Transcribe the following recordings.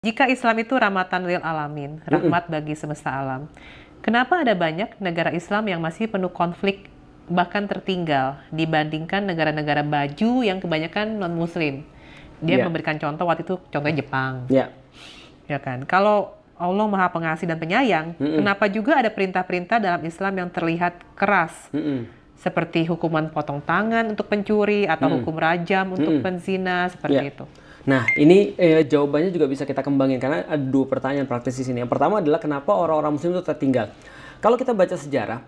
Jika Islam itu rahmatan lil alamin, Mm-mm. rahmat bagi semesta alam, kenapa ada banyak negara Islam yang masih penuh konflik, bahkan tertinggal dibandingkan negara-negara baju yang kebanyakan non-Muslim? Dia Ya, memberikan contoh waktu itu, contohnya Jepang, ya. ya kan? Kalau Allah Maha Pengasih dan Penyayang, Mm-mm. kenapa juga ada perintah-perintah dalam Islam yang terlihat keras, Mm-mm. seperti hukuman potong tangan untuk pencuri atau Mm-mm. hukum rajam untuk Mm-mm. penzina, seperti Ya. itu? Nah, ini jawabannya juga bisa kita kembangin karena ada dua pertanyaan praktis di sini. Yang pertama adalah kenapa orang-orang Muslim itu tertinggal. Kalau kita baca sejarah,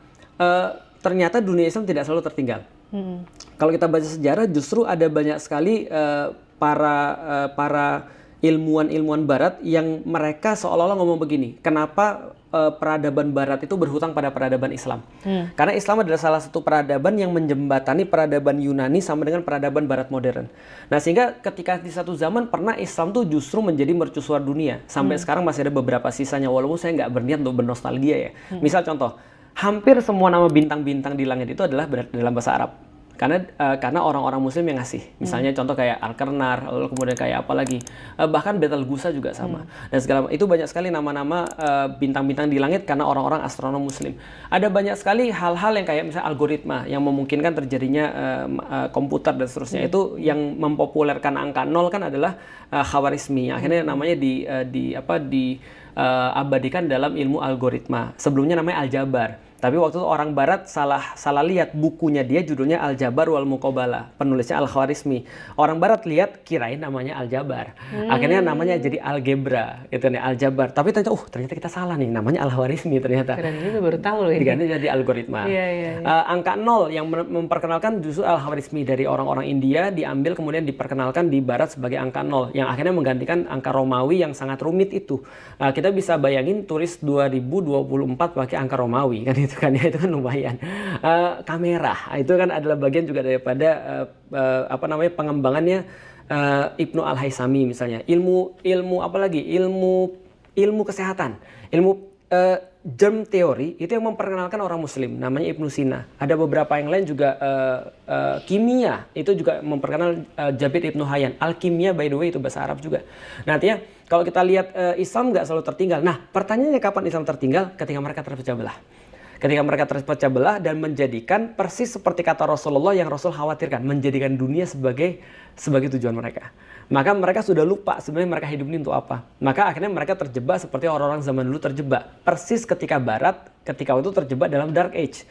ternyata dunia Islam tidak selalu tertinggal. Kalau kita baca sejarah, justru ada banyak sekali para ilmuwan-ilmuwan Barat yang mereka seolah-olah ngomong begini, kenapa peradaban Barat itu berhutang pada peradaban Islam? Karena Islam adalah salah satu peradaban yang menjembatani peradaban Yunani sama dengan peradaban Barat modern. Nah, sehingga ketika di satu zaman pernah Islam tuh justru menjadi mercusuar dunia. Sampai sekarang masih ada beberapa sisanya, walaupun saya nggak berniat untuk bernostalgia ya. Misal contoh, hampir semua nama bintang-bintang di langit itu adalah dalam bahasa Arab. Karena orang-orang Muslim yang ngasih. Misalnya contoh kayak Al-Karnar, lalu kemudian kayak apa lagi. Bahkan Betelgeuse juga sama. Dan segala itu banyak sekali nama-nama bintang-bintang di langit karena orang-orang astronom Muslim. Ada banyak sekali hal-hal yang kayak misalnya algoritma yang memungkinkan terjadinya komputer dan seterusnya. Itu yang mempopulerkan angka 0 kan adalah Khawarizmi. Akhirnya namanya abadikan dalam ilmu algoritma. Sebelumnya namanya aljabar. Tapi waktu itu orang Barat salah lihat bukunya, dia judulnya Al-Jabar wal Muqabalah, penulisnya Al-Khwarizmi. Orang Barat lihat kirain namanya Al-Jabar. Akhirnya namanya jadi algebra, gitu nih, Al-Jabar. Tapi ternyata kita salah nih, namanya Al-Khwarizmi ternyata. Keren juga, baru tahu loh ini. Diganti jadi algoritma. Iya. Angka 0 yang memperkenalkan justru Al-Khwarizmi dari orang-orang India, diambil kemudian diperkenalkan di Barat sebagai angka 0 yang akhirnya menggantikan angka Romawi yang sangat rumit itu. Kita bisa bayangin turis 2024 pakai angka Romawi kan itu kan lumayan. Kamera itu kan adalah bagian juga daripada pengembangannya Ibnu Al-Haisami misalnya. Ilmu apa lagi? Ilmu kesehatan, ilmu germ teori itu yang memperkenalkan orang Muslim, namanya Ibnu Sina. Ada beberapa yang lain juga kimia itu juga memperkenal Jabir Ibnu Hayyan. Alkimia by the way itu bahasa Arab juga. Nah, artinya kalau kita lihat Islam nggak selalu tertinggal. Nah, pertanyaannya kapan Islam tertinggal? Ketika mereka terpecah belah. Ketika mereka terpecah belah dan menjadikan persis seperti kata Rasulullah yang Rasul khawatirkan, menjadikan dunia sebagai tujuan mereka. Maka mereka sudah lupa sebenarnya mereka hidup ini untuk apa. Maka akhirnya mereka terjebak seperti orang-orang zaman dulu terjebak. Persis ketika Barat, ketika itu terjebak dalam Dark Age.